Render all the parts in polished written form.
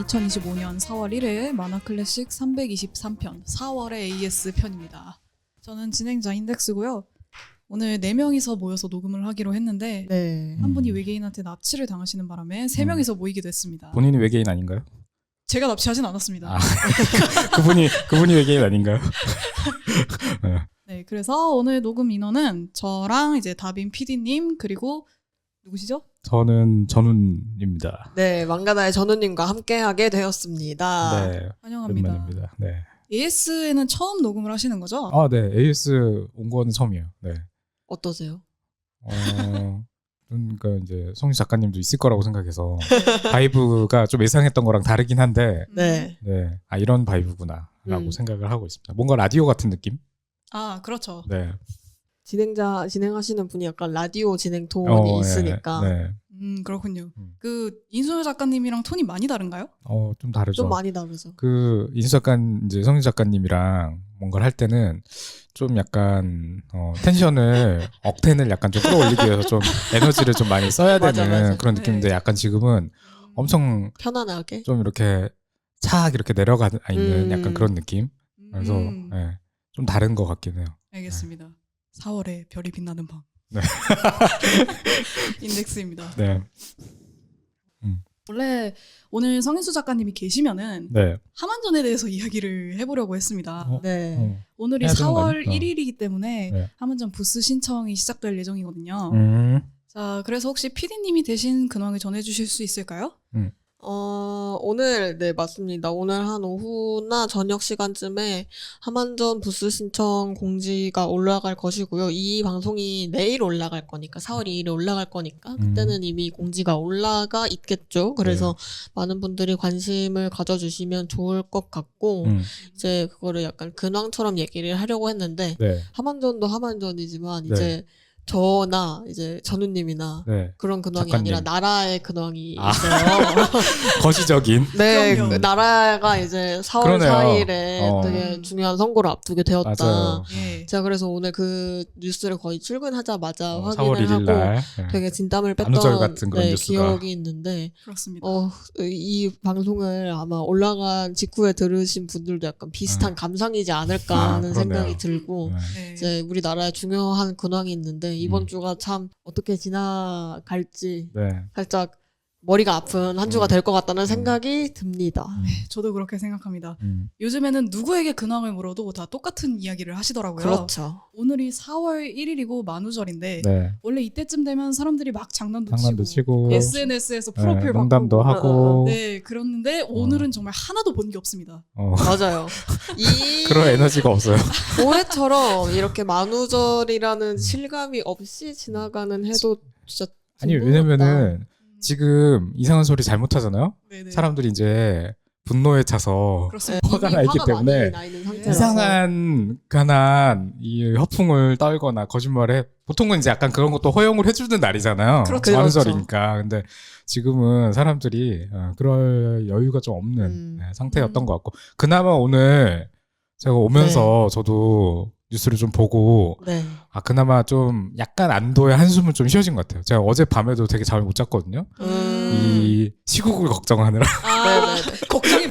2025년 4월 1회 만화클래식 323편 4월의 AS 편입니다. 저는 진행자 인덱스고요. 오늘 4명이서 모여서 녹음을 하기로 했는데 네. 한 분이 외계인한테 납치를 당하시는 바람에 3명이서 모이게 됐습니다. 본인이 외계인 아닌가요? 제가 납치하진 않았습니다. 아, 그분이 외계인 아닌가요? 네, 그래서 오늘 녹음 인원은 저랑 이제 다빈 PD님 그리고 누구시죠? 저는 전훈입니다. 네, 망가나의 전우님과 함께하게 되었습니다. 네, 환영합니다. 오랜만입니다. 네. AS에는 처음 녹음을 하시는 거죠? 아, 네, AS 온 거는 처음이에요. 네. 어떠세요? 그러니까 이제 성유 작가님도 있을 거라고 생각해서 바이브가 좀 예상했던 거랑 다르긴 한데, 네. 네, 아 이런 바이브구나라고 생각을 하고 있습니다. 뭔가 라디오 같은 느낌? 아, 그렇죠. 네. 진행하시는 분이 약간 라디오 진행 톤이 있으니까 네. 그렇군요. 음. 그 인순 작가님이랑 톤이 많이 다른가요? 좀 다르죠. 좀 많이 다르죠. 그 인수 작가 이제 성유 작가님이랑 뭔가를 할 때는 좀 약간 텐션을 억텐을 약간 좀 끌어올리기 위해서 좀 에너지를 좀 많이 써야 되는 맞아. 그런 느낌인데 네. 약간 지금은 엄청 편안하게. 좀 이렇게 착 이렇게 내려가 있는 약간 그런 느낌. 그래서 음, 네, 좀 다른 것 같긴 해요. 알겠습니다. 4월에 별이 빛나는 밤. 네. 인덱스입니다. 네, 원래 오늘 성인수 작가님이 계시면은 네. 하만전에 대해서 이야기를 해보려고 했습니다. 네. 오늘이 해야 되는 거 4월 아니야? 1일이기 때문에 네. 하만전 부스 신청이 시작될 예정이거든요. 음, 자, 그래서 혹시 PD님이 대신 근황을 전해주실 수 있을까요? 오늘, 네, 맞습니다. 오늘 한 오후나 저녁 시간쯤에 하만전 부스 신청 공지가 올라갈 것이고요. 이 방송이 내일 올라갈 거니까, 4월 2일에 올라갈 거니까, 그때는 이미 공지가 올라가 있겠죠. 그래서 많은 분들이 관심을 가져주시면 좋을 것 같고, 이제 그거를 약간 근황처럼 얘기를 하려고 했는데, 네, 하만전도 하만전이지만, 네. 이제 저나 이제 전우님이나 네. 그런 근황이 작가님. 아니라 나라의 근황이 아. 있어요. 거시적인. 네, 그럼요. 그 나라가 이제 4월 그러네요. 4일에 되게 중요한 선거를 앞두게 되었다. 맞아요. 예. 제가 그래서 오늘 그 뉴스를 거의 출근하자마자 4월 확인을 1일 하고 날. 네. 되게 진땀을 만우절 뺐던 같은 그런 뉴스가. 기억이 있는데 그렇습니다. 이 방송을 아마 올라간 직후에 들으신 분들도 약간 비슷한 감상이지 않을까 하는 그러네요. 생각이 들고 네. 네. 이제 우리나라에 중요한 근황이 있는데 이번 음. 주가 참 어떻게 지나갈지 네. 살짝 머리가 아픈 한 주가 될 것 같다는 생각이 듭니다. 저도 그렇게 생각합니다. 음. 요즘에는 누구에게 근황을 물어도 다 똑같은 이야기를 하시더라고요. 그렇죠. 오늘이 4월 1일이고 만우절인데 네. 원래 이때쯤 되면 사람들이 막 장난도 장난도 치고 SNS에서 프로필 네, 바꾸고 농담도 하고 네, 그런데 오늘은 정말 하나도 본 게 없습니다. 맞아요. 이 그런 에너지가 없어요. 올해처럼 이렇게 만우절이라는 실감이 없이 지나가는 해도 진짜 아니 드물었다. 왜냐면은 지금 이상한 소리 잘못하잖아요. 네네. 사람들이 이제 분노에 차서 그렇습니다. 화가 이미 나 있기 화가 때문에 많이 나 있는 상태라서. 이상한 간한 이 허풍을 떨거나 거짓말에 보통은 이제 약간 그런 것도 허용을 해주는 날이잖아요. 그렇죠. 만우절이니까. 근데 지금은 사람들이 그럴 여유가 좀 없는 상태였던 것 같고 그나마 오늘 제가 오면서 저도 뉴스를 좀 보고 네. 그나마 좀 약간 안도의 한숨은 좀 쉬어진 것 같아요. 제가 어제 밤에도 되게 잠을 못 잤거든요. 이 시국을 걱정하느라. 네네네. 걱정이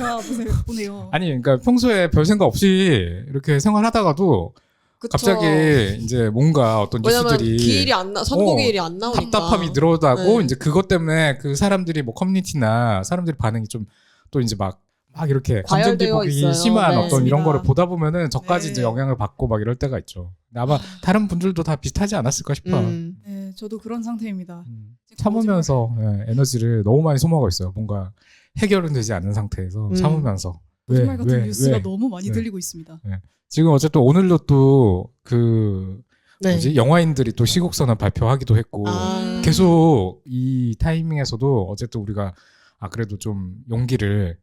보네요. 아니 그러니까 평소에 별 생각 없이 이렇게 생활하다가도 그쵸. 갑자기 이제 뭔가 어떤 왜냐면 뉴스들이 기일이 선고기일이 안 나오니까 답답함이 늘어나고 네. 이제 그것 때문에 그 사람들이 뭐 커뮤니티나 사람들이 반응이 좀 또 이제 막 이렇게 감정 과열되어 기복이 있어요. 심한 네. 어떤 이런 맞습니다. 거를 보다 보면은 저까지 네. 이제 영향을 받고 막 이럴 때가 있죠. 근데 아마 다른 분들도 다 비슷하지 않았을까 싶어요. 네, 저도 그런 상태입니다. 참으면서 에너지를 너무 많이 소모하고 있어요. 뭔가 해결은 되지 않은 상태에서 참으면서 거짓말 같은 뉴스가 왜? 너무 많이 네. 들리고 있습니다. 지금 어쨌든 오늘도 또 그 네. 뭐지 영화인들이 또 시국선언 발표하기도 했고 계속 이 타이밍에서도 어쨌든 우리가 그래도 좀 용기를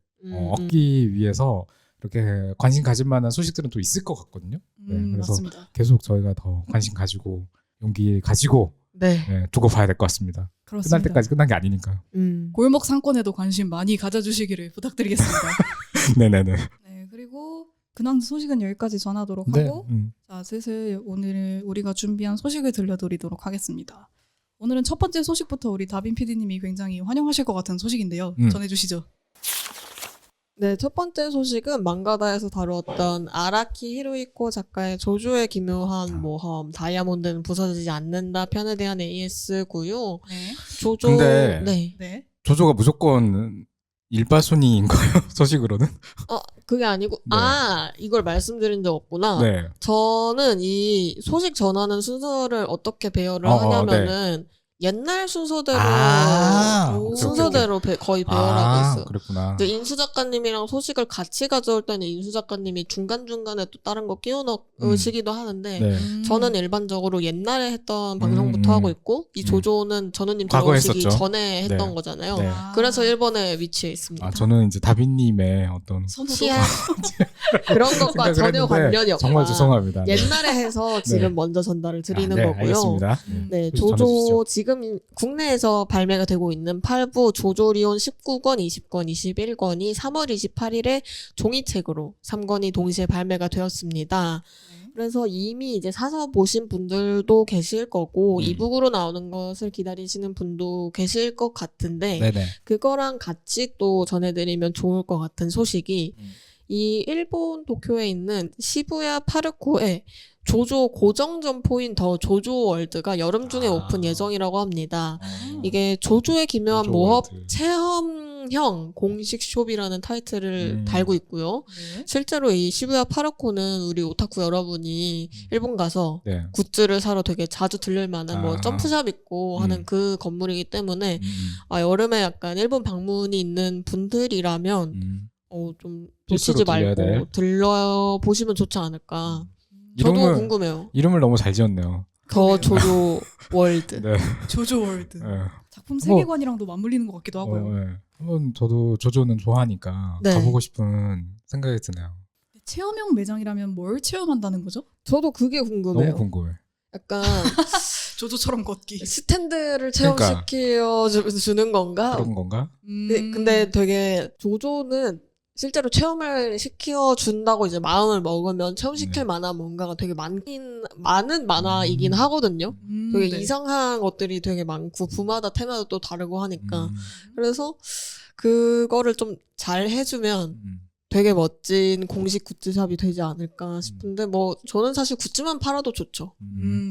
얻기 위해서 이렇게 관심 가질 만한 소식들은 또 있을 것 같거든요. 네, 그래서 맞습니다. 계속 저희가 더 관심 가지고 용기 가지고 네. 두고 봐야 될 것 같습니다. 그렇습니다. 끝날 때까지 끝난 게 아니니까요. 골목 상권에도 관심 많이 가져주시기를 부탁드리겠습니다. 네네네. 네, 그리고 근황 소식은 여기까지 전하도록 네. 하고 자, 슬슬 오늘 우리가 준비한 소식을 들려드리도록 하겠습니다. 오늘은 첫 번째 소식부터 우리 다빈 PD님이 굉장히 환영하실 것 같은 소식인데요. 전해주시죠. 네, 첫 번째 소식은 망가다에서 다루었던 아라키 히로히코 작가의 조조의 기묘한 모험, 다이아몬드는 부서지지 않는다 편에 대한 AS고요. 네. 조조, 근데 네. 네. 조조가 무조건 일바순위인가요? 소식으로는? 그게 아니고, 네. 이걸 말씀드린 적 없구나. 네. 저는 이 소식 전하는 순서를 어떻게 배열을 하냐면은, 옛날 순서대로, 오케이, 순서대로 거의 배열하고 있어요. 그랬구나. 이제 인수 작가님이랑 소식을 같이 가져올 때는 인수 작가님이 중간중간에 또 다른 거 끼워 넣으시기도 하는데, 네. 저는 일반적으로 옛날에 했던 방송부터 하고 있고, 이 조조는 전우님 과거에 들어오시기 했었죠. 전에 했던 네. 거잖아요. 네. 그래서 1번에 위치해 있습니다. 저는 이제 다빈님의 어떤 선호도 취향 그런 것과 생각을 전혀 했는데 관련이 없다. 정말 죄송합니다. 네. 옛날에 해서 지금 먼저 전달을 드리는 네, 거고요. 알겠습니다. 네, 계속 조조 전해주시죠. 지금 국내에서 발매가 되고 있는 8부 조조리온 19권, 20권, 21권이 3월 28일에 종이책으로 3권이 동시에 발매가 되었습니다. 네. 그래서 이미 이제 사서 보신 분들도 계실 거고 이북으로 나오는 것을 기다리시는 분도 계실 것 같은데 네네. 그거랑 같이 또 전해드리면 좋을 것 같은 소식이 이 일본 도쿄에 있는 시부야 파르코에 조조 고정 점포인 더 조조 월드가 여름 중에 오픈 예정이라고 합니다. 이게 조조의 기묘한 조조 모험 월드. 체험형 공식 숍이라는 타이틀을 달고 있고요. 네. 실제로 이 시부야 파르코는 우리 오타쿠 여러분이 일본 가서 네. 굿즈를 사러 되게 자주 들릴 만한 뭐 점프샵 있고 하는 그 건물이기 때문에 여름에 약간 일본 방문이 있는 분들이라면 좀 필수로 놓치지 들려야 돼. 말고 들려보시면 좋지 않을까. 저도 궁금해요. 이름을 너무 잘 지었네요. 더 조조 월드. 네. 조조 월드. 네. 작품 세계관이랑도 맞물리는 것 같기도 하고요. 네. 한번 저도 조조는 좋아하니까 네. 가보고 싶은 생각이 드네요. 체험형 매장이라면 뭘 체험한다는 거죠? 저도 그게 궁금해요. 너무 궁금해. 약간 조조처럼 걷기. 스탠드를 체험시켜 주는 건가? 그런 건가? 근데 되게 조조는 실제로 체험을 시켜준다고 이제 마음을 먹으면 체험시킬 만한 뭔가가 되게 많은 만화이긴 하거든요. 되게 네. 이상한 것들이 되게 많고 부마다 테마도 또 다르고 하니까 그래서 그거를 좀 잘 해주면 되게 멋진 공식 굿즈샵이 되지 않을까 싶은데 뭐 저는 사실 굿즈만 팔아도 좋죠.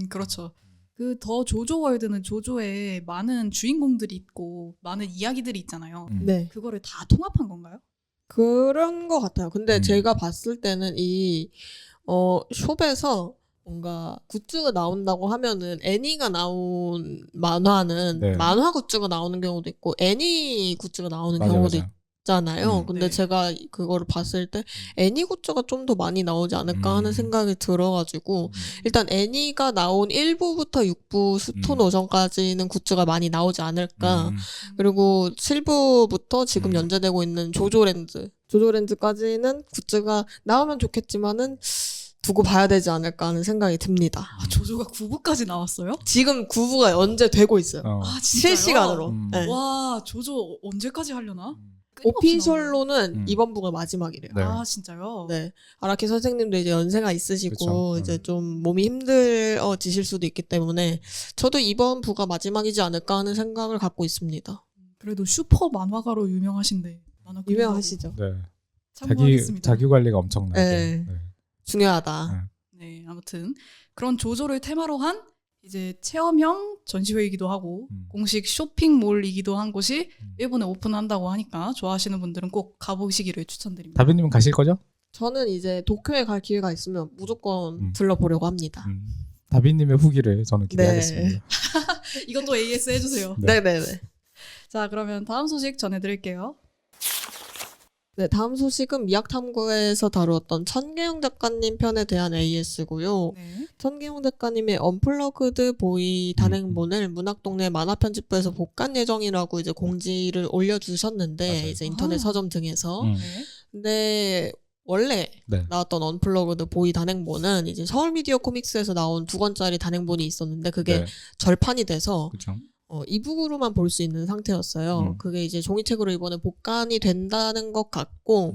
그렇죠. 그 더 조조 월드는 조조에 많은 주인공들이 있고 많은 이야기들이 있잖아요. 네. 그거를 다 통합한 건가요? 그런 것 같아요. 근데 제가 봤을 때는 이 숍에서 뭔가 굿즈가 나온다고 하면은 애니가 나온 만화는 네. 만화 굿즈가 나오는 경우도 있고 애니 굿즈가 나오는 맞아, 경우도 맞아. 있잖아요. 근데 네. 제가 그거를 봤을 때 애니 굿즈가 좀 더 많이 나오지 않을까 하는 생각이 들어가지고 일단 애니가 나온 1부부터 6부 스톤 오션까지는 굿즈가 많이 나오지 않을까. 그리고 7부부터 지금 연재되고 있는 조조랜드까지는 굿즈가 나오면 좋겠지만은 두고 봐야 되지 않을까 하는 생각이 듭니다. 아, 조조가 9부까지 나왔어요? 지금 9부가 연재되고 있어요. 아, 진짜요? 실시간으로. 네. 와, 조조 언제까지 하려나? 끊임없이 오피셜로는 이번 부가 마지막이래요. 네. 아, 진짜요? 네. 아라키 선생님도 이제 연세가 있으시고, 그쵸. 이제 좀 몸이 힘들어지실 수도 있기 때문에, 저도 이번 부가 마지막이지 않을까 하는 생각을 갖고 있습니다. 그래도 슈퍼 만화가로 유명하신데. 만화 그린다고. 유명하시죠? 네. 참고하겠습니다. 자기 관리가 엄청나죠. 네. 네. 중요하다. 네, 아무튼 그런 조조를 테마로 한 이제 체험형 전시회이기도 하고 공식 쇼핑몰이기도 한 곳이 일본에 오픈한다고 하니까 좋아하시는 분들은 꼭 가보시기를 추천드립니다. 다빈님은 가실 거죠? 저는 이제 도쿄에 갈 기회가 있으면 무조건 들러보려고 합니다. 다빈님의 후기를 저는 기대하겠습니다. 이것도 AS 해주세요. 네. 네네네. 자, 그러면 다음 소식 전해드릴게요. 네, 다음 소식은 미학탐구에서 다루었던 천계영 작가님 편에 대한 AS고요. 네. 천계영 작가님의 언플러그드 보이 단행본을 문학동네 만화편집부에서 복간 예정이라고 이제 공지를 올려주셨는데 맞아요. 이제 인터넷 서점 등에서 네. 근데 원래 네. 나왔던 언플러그드 보이 단행본은 이제 서울미디어 코믹스에서 나온 2권짜리 단행본이 있었는데 그게 네. 절판이 돼서 그렇죠. 이북으로만 볼 수 있는 상태였어요. 그게 이제 종이책으로 이번에 복간이 된다는 것 같고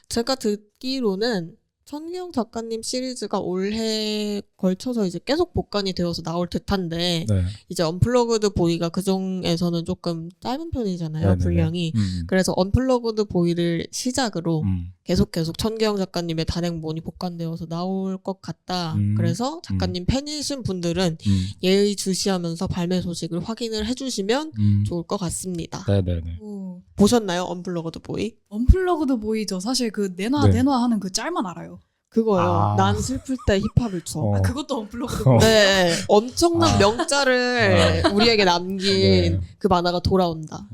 제가 듣기로는 천기영 작가님 시리즈가 올해 걸쳐서 이제 계속 복간이 되어서 나올 듯한데 네. 이제 언플러그드 보이가 그 중에서는 조금 짧은 편이잖아요. 네네네. 분량이. 그래서 언플러그드 보이를 시작으로 계속 천기영 작가님의 단행본이 복간되어서 나올 것 같다. 그래서 작가님 팬이신 분들은 예의주시하면서 발매 소식을 확인을 해주시면 좋을 것 같습니다. 네네네. 오, 보셨나요? 언플러그드 보이? 언플러그드 보이죠. 사실 그 내놔 네. 내놔 하는 그 짤만 알아요. 그거요. 아. 난 슬플 때 힙합을 쳐. 어. 아, 그것도 언플러그드 어. 보이. 네, 엄청난 아. 명자를 우리에게 남긴 네. 그 만화가 돌아온다.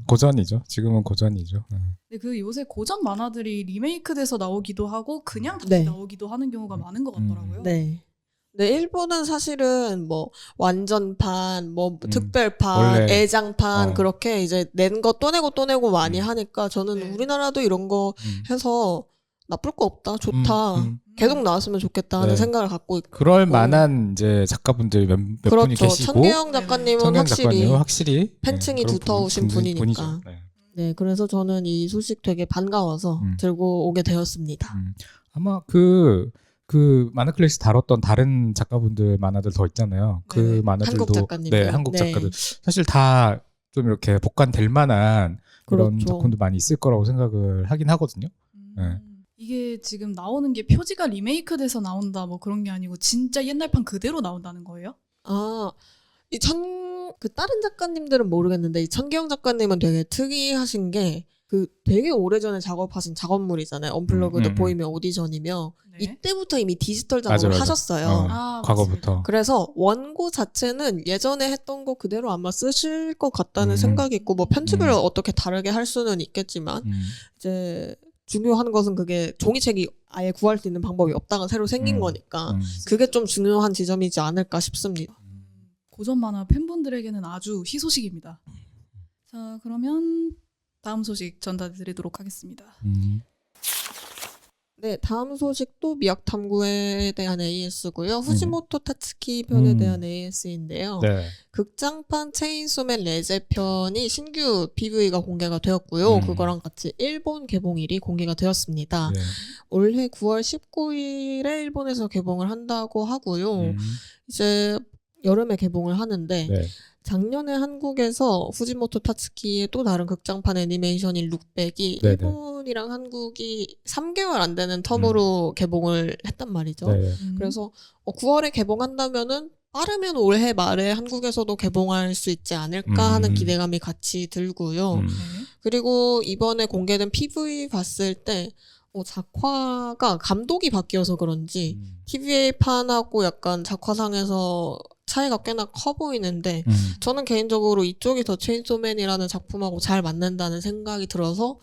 고전이죠. 지금은 고전이죠. 근데 그 요새 고전 만화들이 리메이크돼서 나오기도 하고 그냥 다시 네. 나오기도 하는 경우가 많은 것 같더라고요. 네. 네, 일본은 사실은 뭐 완전판, 뭐 특별판, 원래 애장판 어. 그렇게 이제 낸 거 또 내고 많이 하니까 저는 네. 우리나라도 이런 거 해서 나쁠 거 없다, 좋다, 계속 나왔으면 좋겠다 하는 네. 생각을 갖고 있고. 그럴 만한 이제 작가분들 몇 분이 그렇죠. 계시고 천계영 작가님은 천경 확실히 작가님은 확실히 팬층이 그런 두터우신 분이니까. 분이죠. 네. 네, 그래서 저는 이 소식 되게 반가워서 들고 오게 되었습니다. 아마 그 만화클래식 다뤘던 다른 작가분들 만화들 더 있잖아요. 그 네. 만화들도 한국 작가님들. 네, 한국 네. 작가들 사실 다 좀 이렇게 복간될 만한 그런 그렇죠. 작품도 많이 있을 거라고 생각을 하긴 하거든요. 네. 이게 지금 나오는 게 표지가 리메이크돼서 나온다 뭐 그런 게 아니고 진짜 옛날판 그대로 나온다는 거예요? 아, 그 다른 작가님들은 모르겠는데 이 천기영 작가님은 되게 특이하신 게 그 되게 오래전에 작업하신 작업물이잖아요. 언플러그드 보이며 오디션이며 네. 이때부터 이미 디지털 작업을 맞아. 하셨어요. 어. 과거부터. 그래서 원고 자체는 예전에 했던 거 그대로 아마 쓰실 것 같다는 생각이 있고 뭐 편집을 어떻게 다르게 할 수는 있겠지만 이제 중요한 것은 그게 종이책이 아예 구할 수 있는 방법이 없다가 새로 생긴 거니까 그게 좀 중요한 지점이지 않을까 싶습니다. 고전 만화 팬분들에게는 아주 희소식입니다. 자, 그러면 다음 소식 전달드리도록 하겠습니다. 네, 다음 소식도 미역 탐구에 대한 AS고요. 후지모토 타츠키 편에 대한 AS인데요. 네. 극장판 체인소맨 레제 편이 신규 PV가 공개가 되었고요. 그거랑 같이 일본 개봉일이 공개가 되었습니다. 네. 올해 9월 19일에 일본에서 개봉을 한다고 하고요. 이제 여름에 개봉을 하는데 네. 작년에 한국에서 후지모토 타츠키의 또 다른 극장판 애니메이션인 룩백이 네네. 일본이랑 한국이 3개월 안 되는 텀으로 개봉을 했단 말이죠. 네. 그래서 9월에 개봉한다면은 빠르면 올해 말에 한국에서도 개봉할 수 있지 않을까 하는 기대감이 같이 들고요. 네. 그리고 이번에 공개된 PV 봤을 때 작화가 감독이 바뀌어서 그런지 TVA판하고 약간 작화상에서 차이가 꽤나 커 보이는데 저는 개인적으로 이쪽이 더 체인소맨이라는 작품하고 잘 맞는다는 생각이 들어서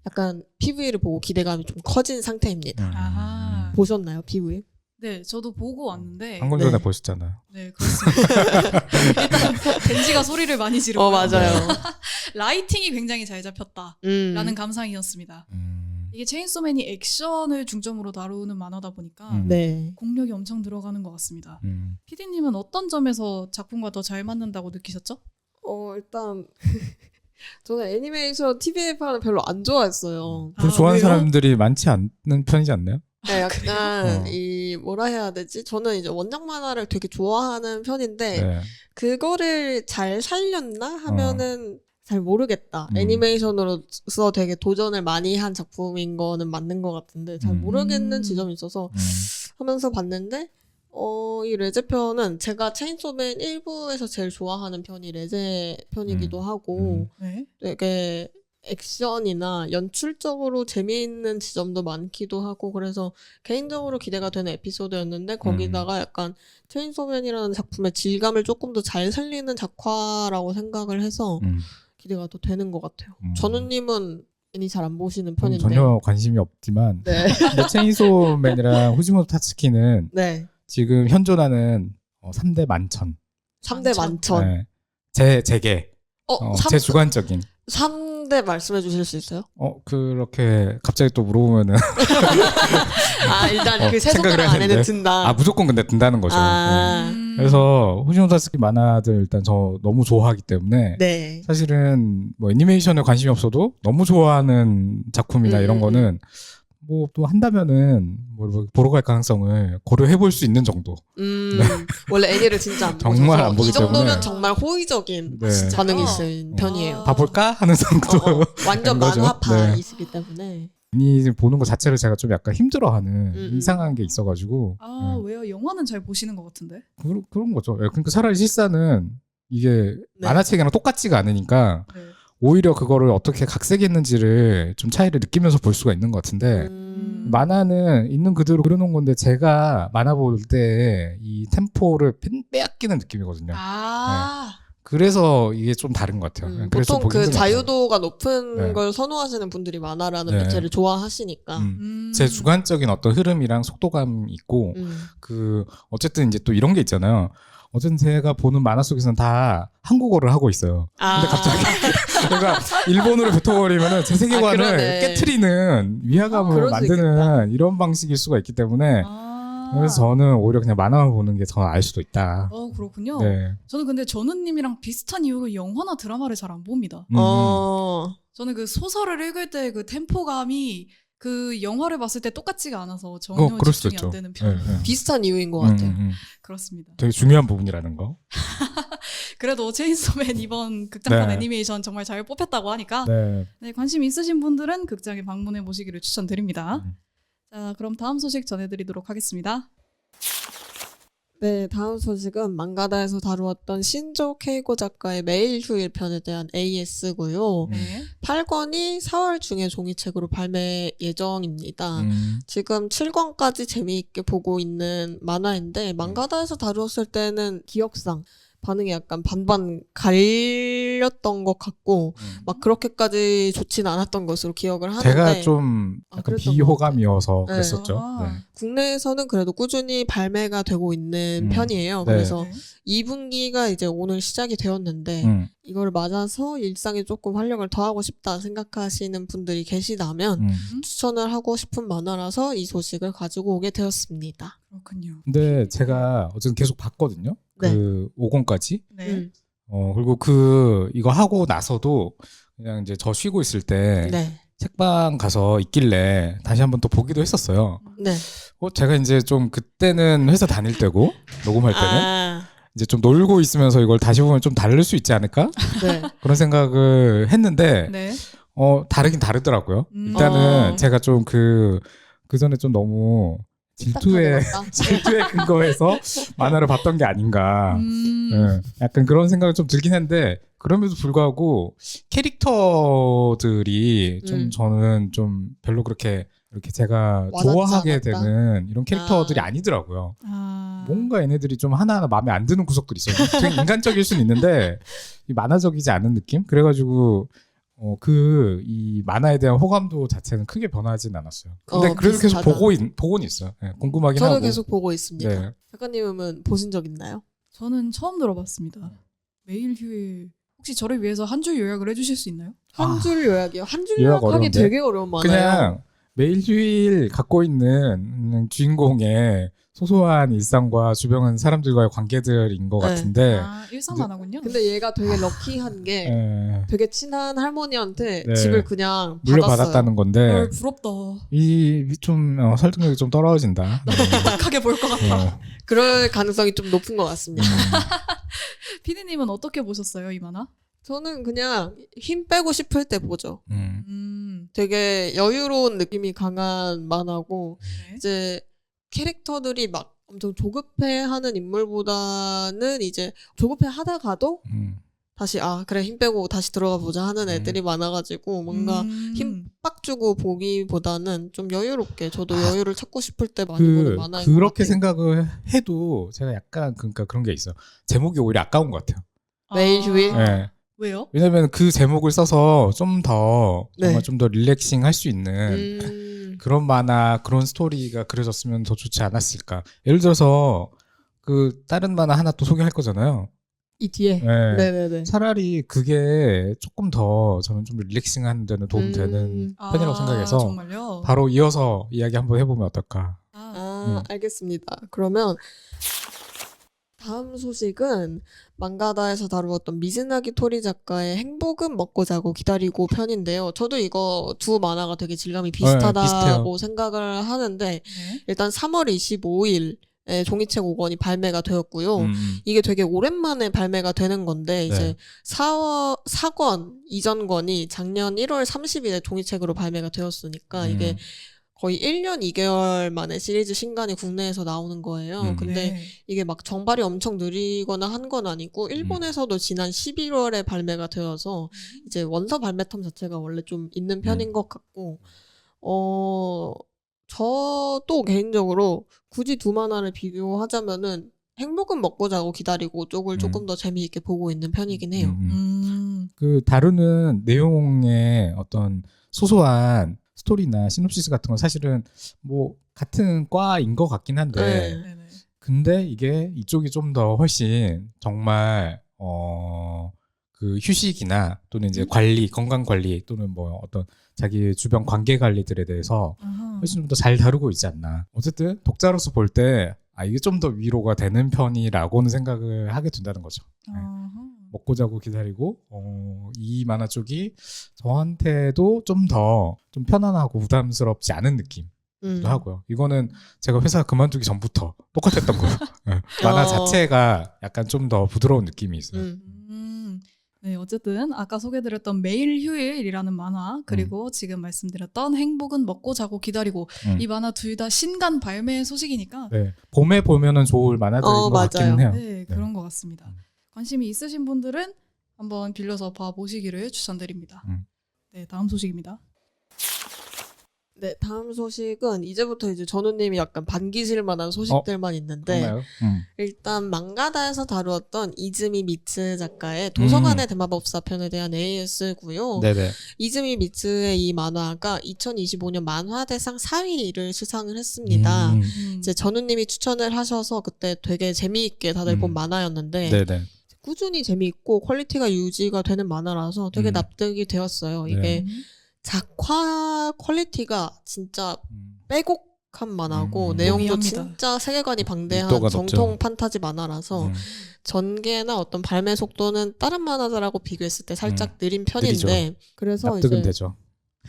약간 PV를 보고 기대감이 좀 커진 상태입니다. 아하. 보셨나요, PV? 네, 저도 보고 왔는데 방금 전에 네. 보셨잖아요. 네, 그렇습니다. 일단 덴지가 소리를 많이 지르고 맞아요. 라이팅이 굉장히 잘 잡혔다라는 감상이었습니다. 이게 체인소맨이 액션을 중점으로 다루는 만화다 보니까 네. 공력이 엄청 들어가는 것 같습니다. PD님은 어떤 점에서 작품과 더 잘 맞는다고 느끼셨죠? 일단 저는 애니메이션 TVA판을 별로 안 좋아했어요. 별로 좋아하는 왜요? 사람들이 많지 않는 편이지 않나요? 네, 약간 어. 이 뭐라 해야 되지? 저는 이제 원작 만화를 되게 좋아하는 편인데 네. 그거를 잘 살렸나 하면은 잘 모르겠다. 애니메이션으로서 되게 도전을 많이 한 작품인 거는 맞는 것 같은데 잘 모르겠는 지점이 있어서 하면서 봤는데 이 레제 편은 제가 체인소맨 1부에서 제일 좋아하는 편이 레제 편이기도 하고 네. 되게 액션이나 연출적으로 재미있는 지점도 많기도 하고 그래서 개인적으로 기대가 되는 에피소드였는데 거기다가 약간 체인소맨이라는 작품의 질감을 조금 더 잘 살리는 작화라고 생각을 해서 기대가 더 되는 것 같아요. 전우님은 애니 잘 안 보시는 편인데 전혀 관심이 없지만 네. 근데 체인소맨이랑 후지모토 타츠키는 네. 지금 현존하는 3대 만천. 3대 만천. 네. 제게. 제 3, 주관적인. 3대 말씀해 주실 수 있어요? 그렇게 갑자기 또 물어보면은 일단 그 세 생각을 손가락 안에는 했는데. 든다. 무조건 근데 든다는 거죠. 네. 그래서 후지모토 타츠키 만화들 일단 저 너무 좋아하기 때문에 네. 사실은 뭐 애니메이션에 관심이 없어도 너무 좋아하는 작품이나 이런 거는 뭐 또 한다면은 뭐 보러 갈 가능성을 고려해 볼 수 있는 정도. 원래 애니를 진짜 안 정말 보셔서 안 보기 이 정도면 때문에. 정말 호의적인 네. 진짜요? 반응이 있는 편이에요. 봐볼까 하는 정도. 완전 된 거죠. 만화파이시기 때문에. 이 보는 것 자체를 제가 좀 약간 힘들어하는 이상한 게 음. 있어가지고 아 왜요? 영화는 잘 보시는 것 같은데. 그런 거죠. 예, 그러니까 차라리 실사는 이게 네. 만화책이랑 똑같지가 않으니까 네. 오히려 그거를 어떻게 각색했는지를 좀 차이를 느끼면서 볼 수가 있는 것 같은데 만화는 있는 그대로 그려놓은 건데 제가 만화 볼 때 이 템포를 빼앗기는 느낌이거든요. 아 그래서 이게 좀 다른 것 같아요. 그래서 보통 보기 그 힘든 것 같아요. 자유도가 높은 네. 걸 선호하시는 분들이 만화라는 네. 매체를 좋아하시니까. 제 주관적인 어떤 흐름이랑 속도감이 있고 그 어쨌든 이제 또 이런 게 있잖아요. 어쨌든 제가 보는 만화 속에서는 다 한국어를 하고 있어요. 근데 갑자기 그러니까 일본어로 뱉어버리면은 제 세계관을 그러네. 깨트리는 위화감을 그럴 수 만드는 있겠다. 이런 방식일 수가 있기 때문에 아. 그래서 저는 오히려 그냥 만화만 보는 게 더 나을 수도 있다. 그렇군요. 네. 저는 근데 전우님이랑 비슷한 이유로 영화나 드라마를 잘 안 봅니다. 저는 그 소설을 읽을 때 그 템포감이 그 영화를 봤을 때 똑같지가 않아서 전혀 그럴 수도 집중이 있죠. 안 되는 편. 네, 네. 비슷한 이유인 것 같아요. 그렇습니다. 되게 중요한 부분이라는 거. 그래도 체인소맨 이번 극장판 네. 애니메이션 정말 잘 뽑혔다고 하니까 네. 네, 관심 있으신 분들은 극장에 방문해 보시기를 추천드립니다. 자, 그럼 다음 소식 전해드리도록 하겠습니다. 네, 다음 소식은 망가다에서 다루었던 신조 케이고 작가의 매일 휴일 편에 대한 AS고요. 네. 8권이 4월 중에 종이책으로 발매 예정입니다. 음. 지금 7권까지 재미있게 보고 있는 만화인데 망가다에서 다루었을 때는 기억상 반응이 약간 반반 갈렸던 것 같고 막 그렇게까지 좋지는 않았던 것으로 기억을 하는데 제가 좀 약간 그랬던 비호감이어서 네. 그랬었죠. 아. 네. 국내에서는 그래도 꾸준히 발매가 되고 있는 편이에요. 네. 그래서 네. 2분기가 이제 오늘 시작이 되었는데 이걸 맞아서 일상에 조금 활력을 더하고 싶다 생각하시는 분들이 계시다면 추천을 하고 싶은 만화라서 이 소식을 가지고 오게 되었습니다. 그렇군요. 근데 제가 어쨌든 계속 봤거든요. 네. 그 5권까지. 네. 그리고 이거 하고 나서도 그냥 이제 저 쉬고 있을 때 네. 책방 가서 있길래 다시 한번 또 보기도 했었어요. 네. 제가 이제 좀 그때는 회사 다닐 때고 녹음할 때는 아, 이제 좀 놀고 있으면서 이걸 다시 보면 좀 다를 수 있지 않을까? 네. 그런 생각을 했는데 네. 다르긴 다르더라고요. 음. 일단은 제가 좀 그 전에 좀 너무 질투에 근거해서 만화를 봤던 게 아닌가. 예, 약간 그런 생각이 좀 들긴 했는데 그럼에도 불구하고 캐릭터들이 좀 저는 좀 별로 그렇게 이렇게 제가 와닿지 좋아하게 않았다? 되는 이런 캐릭터들이 아니더라고요. 아. 뭔가 얘네들이 좀 하나하나 마음에 안 드는 구석들이 있어요. 되게 인간적일 수는 있는데 이 만화적이지 않은 느낌? 그래가지고 이 만화에 대한 호감도 자체는 크게 변하진 않았어요. 근데 그래도 계속 비슷하다. 보고는 있어요. 네, 궁금하긴 저도 하고. 계속 보고 있습니다. 네. 작가님은 보신 적 있나요? 저는 처음 들어봤습니다. 매일 휴일 혹시 저를 위해서 한 줄 요약을 해주실 수 있나요? 한 줄 요약이요? 한 줄 요약 요약하기 어려운데? 되게 어려운 만화예요. 그냥 매일 휴일 갖고 있는 주인공의 소소한 일상과 주변 사람들과의 관계들인 것 네. 같은데 일상 만화군요. 근데 얘가 되게 럭키한 게 예, 되게 친한 할머니한테 네. 집을 그냥 물려받았다는 건데 헐, 부럽다. 좀 설득력이 좀 떨어진다. 딱하게 볼 것 같아. 그럴 가능성이 좀 높은 것 같습니다. 피디님은 어떻게 보셨어요, 이 만화? 저는 그냥 힘 빼고 싶을 때 보죠. 음. 되게 여유로운 느낌이 강한 만화고 네. 이제 캐릭터들이 막 엄청 조급해하는 인물보다는 이제 조급해하다가도 다시 그래 힘 빼고 다시 들어가 보자 하는 애들이 많아가지고 뭔가 힘 빡 주고 보기보다는 좀 여유롭게 저도 여유를 찾고 싶을 때 많이 보는 만화인 것 그렇게 같아요. 생각을 해도 제가 약간 그러니까 그런 게 있어요. 제목이 오히려 아까운 것 같아요. 매일 휴일? 네. 왜요? 왜냐면 그 제목을 써서 좀 더 네. 정말 좀 더 릴렉싱 할 수 있는 그런 만화, 그런 스토리가 그려졌으면 더 좋지 않았을까. 예를 들어서 그 다른 만화 하나 또 소개할 거잖아요. 이 뒤에. 네. 네네네. 차라리 그게 조금 더 저는 좀 릴렉싱 하는 데는 도움되는 편이라고 생각해서 정말요? 바로 이어서 이야기 한번 해보면 어떨까. 알겠습니다. 그러면 다음 소식은 망가다에서 다루었던 미즈나기 토리 작가의 행복은 먹고 자고 기다리고 편인데요. 저도 이거 두 만화가 되게 질감이 비슷하다고 비슷해요. 생각을 하는데 네. 일단 3월 25일에 종이책 5권이 발매가 되었고요. 음. 이게 되게 오랜만에 발매가 되는 건데 이제 네. 4권 이전 권이 작년 1월 30일에 종이책으로 발매가 되었으니까 이게 거의 1년 2개월 만에 시리즈 신간이 국내에서 나오는 거예요. 근데 네. 이게 막 정발이 엄청 느리거나 한 건 아니고 일본에서도 지난 11월에 발매가 되어서 이제 원서 발매텀 자체가 원래 좀 있는 편인 것 같고 저도 개인적으로 굳이 두 만화를 비교하자면은 행복은 먹고 자고 기다리고 쪽을 조금 더 재미있게 보고 있는 편이긴 해요. 그 다루는 내용의 어떤 소소한 스토리나 시놉시스 같은 건 사실은 뭐 같은 과인 것 같긴 한데 네. 네네. 근데 이게 이쪽이 좀 더 훨씬 정말 그 휴식이나 또는 이제 관리, 건강 관리 또는 뭐 어떤 자기 주변 관계 관리들에 대해서 훨씬 좀 더 잘 다루고 있지 않나. 어쨌든 독자로서 볼 때 이게 좀 더 위로가 되는 편이라고는 생각을 하게 된다는 거죠. 네. 먹고 자고 기다리고 이 만화 쪽이 저한테도 좀 더 좀 편안하고 부담스럽지 않은 느낌도 하고요. 이거는 제가 회사 그만두기 전부터 똑같았던 거예요. 네. 만화 자체가 약간 좀 더 부드러운 느낌이 있어요. 네, 어쨌든 아까 소개드렸던 매일 휴일이라는 만화 그리고 지금 말씀드렸던 행복은 먹고 자고 기다리고 이 만화 둘 다 신간 발매 소식이니까 네. 봄에 보면은 좋을 만화들인 것 맞아요. 같기는 해요. 네, 그런 것 같습니다. 관심이 있으신 분들은 한번 빌려서 봐보시기를 추천드립니다. 네, 다음 소식입니다. 네, 다음 소식은 이제부터 이제 전우님이 약간 반기실 만한 소식들만 있는데 그런가요? 일단 망가다에서 다루었던 이즈미 미츠 작가의 도서관의 대마법사 편에 대한 AS고요. 네네. 이즈미 미츠의 이 만화가 2025년 만화대상 4위를 수상을 했습니다. 이제 전우님이 추천을 하셔서 그때 되게 재미있게 다들 본 만화였는데 네네. 꾸준히 재미있고 퀄리티가 유지가 되는 만화라서 되게 납득이 되었어요. 이게 작화 퀄리티가 진짜 빼곡한 만화고 내용도 동의합니다. 진짜 세계관이 방대한 밀도가 정통 높죠. 판타지 만화라서 전개나 어떤 발매 속도는 다른 만화들하고 비교했을 때 살짝 느린 편인데 그래서 납득은 이제 되죠.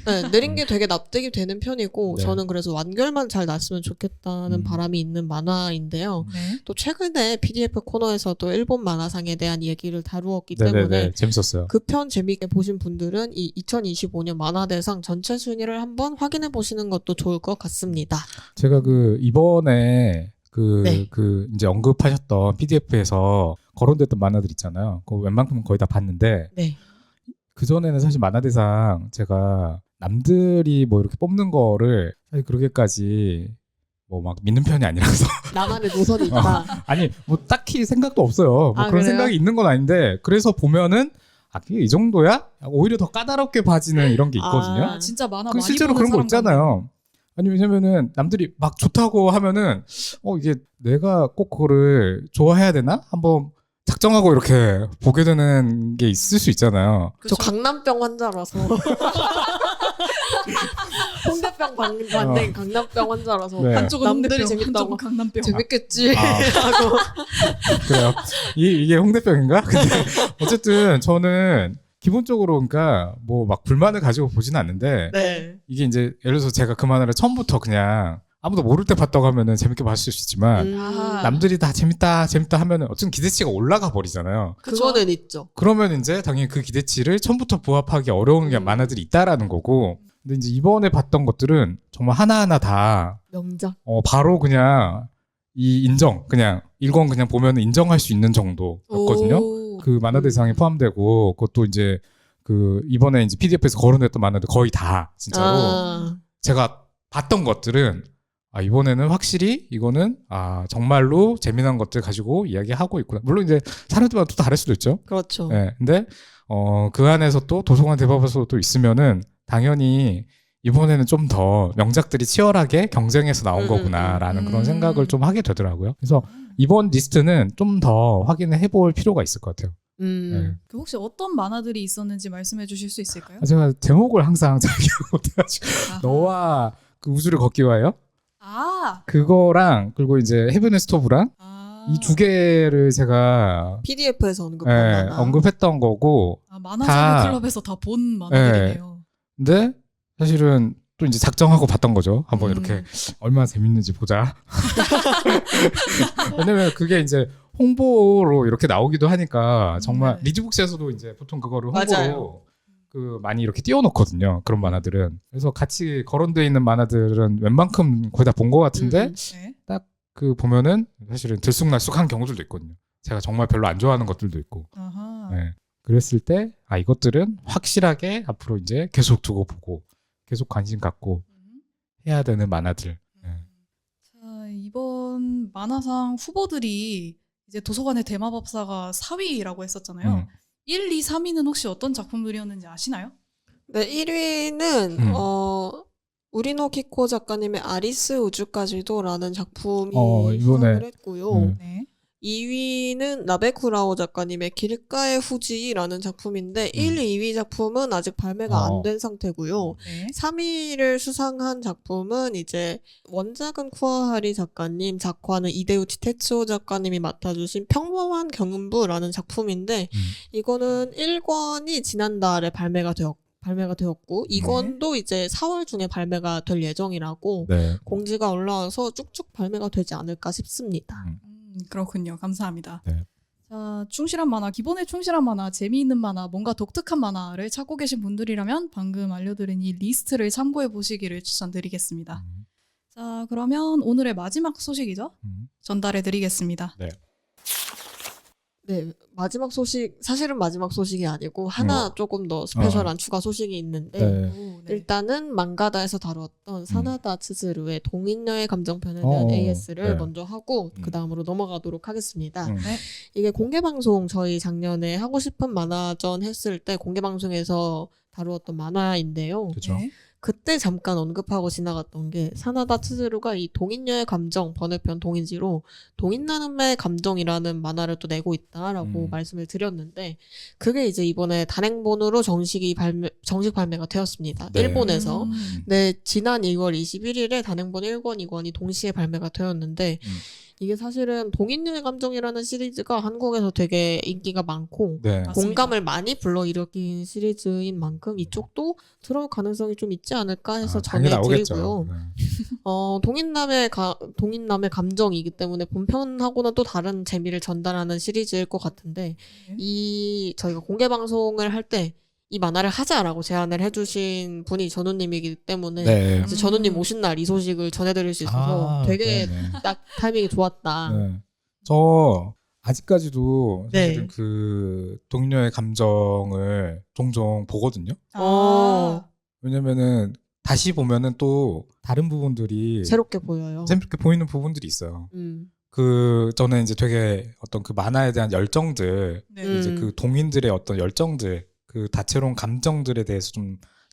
네, 느린 게 되게 납득이 되는 편이고 네. 저는 그래서 완결만 잘 났으면 좋겠다는 바람이 있는 만화인데요. 네. 또 최근에 PDF 코너에서도 일본 만화상에 대한 얘기를 다루었기 때문에 네네네. 재밌었어요. 그 편 재미있게 보신 분들은 이 2025년 만화대상 전체 순위를 한번 확인해 보시는 것도 좋을 것 같습니다. 제가 그 이번에 네. 그 이제 언급하셨던 PDF에서 거론됐던 만화들 있잖아요. 그 웬만큼은 거의 다 봤는데 네. 그 전에는 사실 만화대상 제가 남들이 뭐 이렇게 뽑는 거를 사실 그렇게까지 뭐 막 믿는 편이 아니라서 나만의 노선이 있다. 아니 뭐 딱히 생각도 없어요. 뭐 그런 그래요? 생각이 있는 건 아닌데 그래서 보면은 그게 이 정도야? 오히려 더 까다롭게 봐지는 이런 게 있거든요. 아, 진짜 만화 그 많이 실제로 보는 그런 거 사람 있잖아요. 아니 왜냐면은 남들이 막 좋다고 하면은 이게 내가 꼭 그거를 좋아해야 되나? 한번 작정하고 이렇게 보게 되는 게 있을 수 있잖아요. 저 강남병 환자라서. 홍대병 반대인 강남병 환자라서 네. 한쪽은 남들이 홍대병, 재밌다고 한쪽은 강남병. 재밌겠지 아. 하고 그래요. 이게 홍대병인가? 근데 어쨌든 저는 기본적으로 그러니까 뭐 막 불만을 가지고 보지는 않는데 네. 이게 이제 예를 들어서 제가 그 만화를 처음부터 그냥 아무도 모를 때 봤다고 하면은 재밌게 봤을 수 있지만 아하. 남들이 다 재밌다 하면은 어쨌든 기대치가 올라가 버리잖아요. 그거는 있죠. 그러면 이제 당연히 그 기대치를 처음부터 부합하기 어려운 게 만화들이 있다라는 거고. 근데 이제 이번에 봤던 것들은 정말 하나하나 다 명작. 바로 그냥 이 인정, 그냥 1권 그냥 보면 인정할 수 있는 정도였거든요. 오. 그 만화 대상에 포함되고 그것도 이제 그 이번에 이제 PDF에서 거론됐던 만화들 거의 다 진짜로 제가 봤던 것들은 이번에는 확실히 이거는 정말로 재미난 것들 가지고 이야기하고 있구나. 물론 이제 사람들마다 또 다를 수도 있죠. 그렇죠. 네, 근데 그 안에서 또 도서관 대법에서 또 있으면은 당연히 이번에는 좀 더 명작들이 치열하게 경쟁해서 나온 거구나라는 그런 생각을 좀 하게 되더라고요. 그래서 이번 리스트는 좀 더 확인을 해볼 필요가 있을 것 같아요. 네. 그 혹시 어떤 만화들이 있었는지 말씀해 주실 수 있을까요? 제가 제목을 항상 잘 기억 못해가지고 아하. 너와 그 우주를 걷기 위하여 아, 그거랑 그리고 이제 헤븐 앤 스토브랑 이 두 개를 제가 PDF에서 언급한 예, 만화. 언급했던 거고 만화자료 클럽에서 다 본 만화들이네요. 근데 사실은 또 이제 작정하고 봤던 거죠. 한번 음. 이렇게 얼마나 재밌는지 보자. 왜냐면 그게 이제 홍보로 이렇게 나오기도 하니까 정말 네. 리즈북스에서도 이제 보통 그거를 홍보로 맞아요. 그 많이 이렇게 띄워놓거든요. 그런 만화들은. 그래서 같이 거론되어 있는 만화들은 웬만큼 거의 다 본 것 같은데 네. 그 보면은 사실은 들쑥날쑥한 경우들도 있거든요. 제가 정말 별로 안 좋아하는 것들도 있고. 아하. 네. 그랬을 때 이것들은 확실하게 앞으로 이제 계속 두고 보고 계속 관심 갖고 해야 되는 만화들. 네. 자, 이번 만화상 후보들이 이제 도서관의 대마법사가 4위라고 했었잖아요. 음. 1, 2, 3위는 혹시 어떤 작품들이었는지 아시나요? 네, 1위는 우리노 키코 작가님의 아리스 우주까지도라는 작품이 이번에, 수상을 했고요. 네. 2위는 나베쿠라오 작가님의 길가의 후지라는 작품인데 1, 2위 작품은 아직 발매가 안 된 상태고요. 네. 3위를 수상한 작품은 이제 원작은 쿠아하리 작가님, 작화는 이데우치 테츠오 작가님이 맡아주신 평범한 경운부라는 작품인데 이거는 1권이 지난달에 발매가 되었고 2권도 이제 4월 중에 발매가 될 예정이라고 네. 공지가 올라와서 쭉쭉 발매가 되지 않을까 싶습니다. 그렇군요. 감사합니다. 네. 자, 충실한 만화, 기본에 충실한 만화, 재미있는 만화, 뭔가 독특한 만화를 찾고 계신 분들이라면 방금 알려드린 이 리스트를 참고해 보시기를 추천드리겠습니다. 자, 그러면 오늘의 마지막 소식이죠? 전달해 드리겠습니다. 네. 네, 마지막 소식, 사실은 마지막 소식이 아니고 하나 조금 더 스페셜한 추가 소식이 있는데 네. 오, 네. 일단은 망가다에서 다루었던 사나다 츠즈루의 동인녀의 감정편에 대한 AS를 네. 먼저 하고 그 다음으로 넘어가도록 하겠습니다. 네. 이게 공개방송 저희 작년에 하고 싶은 만화전 했을 때 공개방송에서 다루었던 만화인데요. 그렇죠. 네. 그때 잠깐 언급하고 지나갔던 게 사나다 츠즈루가 이 동인녀의 감정 번외편 동인지로 동인나눔의 감정이라는 만화를 또 내고 있다라고 말씀을 드렸는데 그게 이제 이번에 단행본으로 정식 발매가 되었습니다. 네. 일본에서. 네, 지난 2월 21일에 단행본 1권, 2권이 동시에 발매가 되었는데 이게 사실은 동인녀의 감정이라는 시리즈가 한국에서 되게 인기가 많고 네. 맞습니다. 공감을 많이 불러일으킨 시리즈인 만큼 이쪽도 들어올 가능성이 좀 있지 않을까 해서 당연히 전해드리고요. 나오겠죠. 네. 동인남의 감정이기 때문에 본편하고는 또 다른 재미를 전달하는 시리즈일 것 같은데 네. 저희가 공개 방송을 할 때 이 만화를 하자라고 제안을 해주신 분이 전우님이기 때문에 네. 이제 전우님 오신 날 이 소식을 전해드릴 수 있어서 되게 네네. 딱 타이밍이 좋았다. 네. 저 아직까지도 네. 사실은 그 동료의 감정을 종종 보거든요. 아, 왜냐면은 다시 보면은 또 다른 부분들이 새롭게 보여요. 재밌게 보이는 부분들이 있어요. 음. 저는 이제 되게 어떤 그 만화에 대한 열정들, 네. 이제 그 동인들의 어떤 열정들, 그 다채로운 감정들에 대해서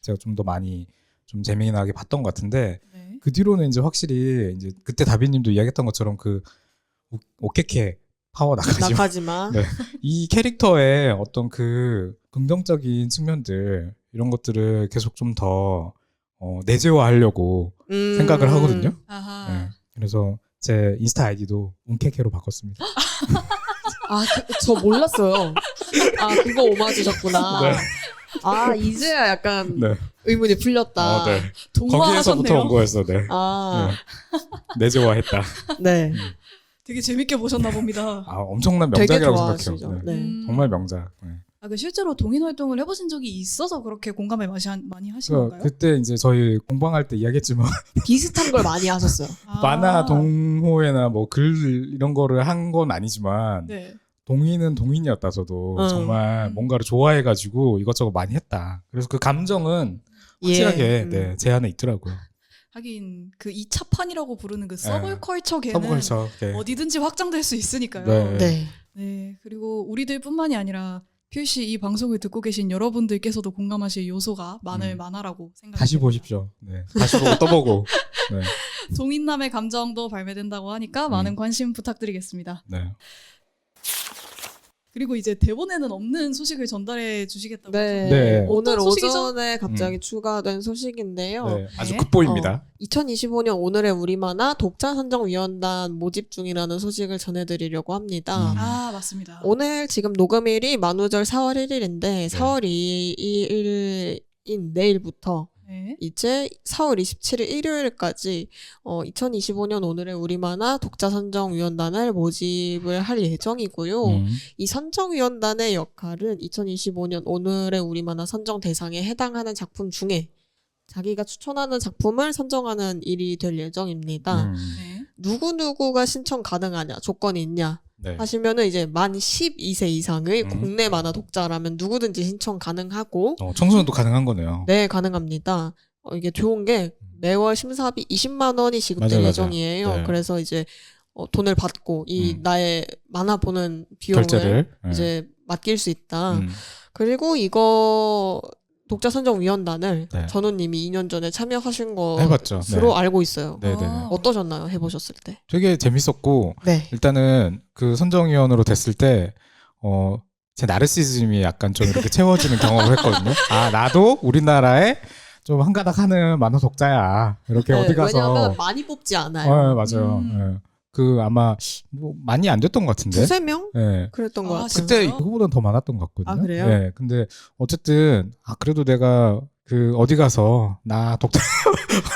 제가 좀 더 많이 좀 재미나게 봤던 것 같은데 네. 그 뒤로는 이제 확실히 이제 그때 다비님도 이야기했던 것처럼 그 오케케 파워 나가지마 낙하지마. 네. 이 캐릭터의 어떤 그 긍정적인 측면들 이런 것들을 계속 좀 더 내재화하려고 생각을 하거든요. 아하. 네. 그래서 제 인스타 아이디도 운케케로 바꿨습니다. 저 몰랐어요. 그거 오마주셨구나. 네. 이제야 약간 네. 의문이 풀렸다. 네. 동화하셨네요. 거기에서부터 온 거였어. 네. 내재화했다. 네. 되게 재밌게 보셨나 봅니다. 엄청난 되게 명작이라고 좋아하시죠. 생각해요. 네. 네. 정말 명작. 네. 그 실제로 동인 활동을 해보신 적이 있어서 그렇게 공감을 많이 하신 건가요? 그때 이제 저희 공방할 때 이야기했지만 비슷한 걸 많이 하셨어요. 만화 동호회나 뭐 글 이런 거를 한 건 아니지만 네. 동인은 동인이었다 저도 정말 뭔가를 좋아해가지고 이것저것 많이 했다. 그래서 그 감정은 확실하게 네, 제 안에 있더라고요. 하긴 그 2차판이라고 부르는 그 서브컬처계는 서브컬처. 네. 어디든지 확장될 수 있으니까요. 네. 네. 네, 그리고 우리들뿐만이 아니라 필시 이 방송을 듣고 계신 여러분들께서도 공감하실 요소가 많을 만화라고 생각합니다. 다시 보십시오. 네. 다시 보고 또 보고. 네. 동인남의 감정도 발매된다고 하니까 많은 관심 부탁드리겠습니다. 네. 그리고 이제 대본에는 없는 소식을 전달해 주시겠다고 네. 네. 오늘 어떤 소식이죠? 오전에 갑자기 추가된 소식인데요. 네, 아주 네. 극보입니다. 2025년 오늘의 우리만화 독자선정위원단 모집 중이라는 소식을 전해드리려고 합니다. 아, 맞습니다. 오늘 지금 녹음일이 만우절 4월 1일인데 4월 2일인 내일부터 네. 이제 4월 27일 일요일까지 2025년 오늘의 우리만화 독자선정위원단을 모집을 할 예정이고요. 이 선정위원단의 역할은 2025년 오늘의 우리만화 선정 대상에 해당하는 작품 중에 자기가 추천하는 작품을 선정하는 일이 될 예정입니다. 네. 누구누구가 신청 가능하냐, 조건이 있냐 네. 하시면은 이제 만 12세 이상의 음. 국내 만화 독자라면 누구든지 신청 가능하고 청소년도 가능한 거네요. 네, 가능합니다. 이게 좋은 게 매월 심사비 20만 원이 지급될 맞아요, 맞아요. 예정이에요. 네. 그래서 이제 돈을 받고 이 나의 만화 보는 비용을 결제를 이제 맡길 수 있다. 음. 그리고 이거 독자선정위원단을 네. 전우님이 2년 전에 참여하신 해봤죠. 것으로 네. 알고 있어요. 네네. 아. 어떠셨나요? 해보셨을 때? 되게 재밌었고 네. 일단은 그 선정위원으로 됐을 때 제 나르시즘이 약간 좀 이렇게 채워지는 경험을 했거든요. 아 나도 우리나라에 좀 한가닥 하는 만화 독자야. 이렇게 네, 어디 가서 왜냐면 많이 뽑지 않아요. 맞아요. 음. 그 아마 뭐 많이 안 됐던 것 같은데. 두세 명? 네. 그랬던 것 아, 같아요. 진짜? 그때 그거보다 더 많았던 것 같거든요. 아, 그래요? 네. 근데 어쨌든 그래도 내가 그 어디 가서 나 독자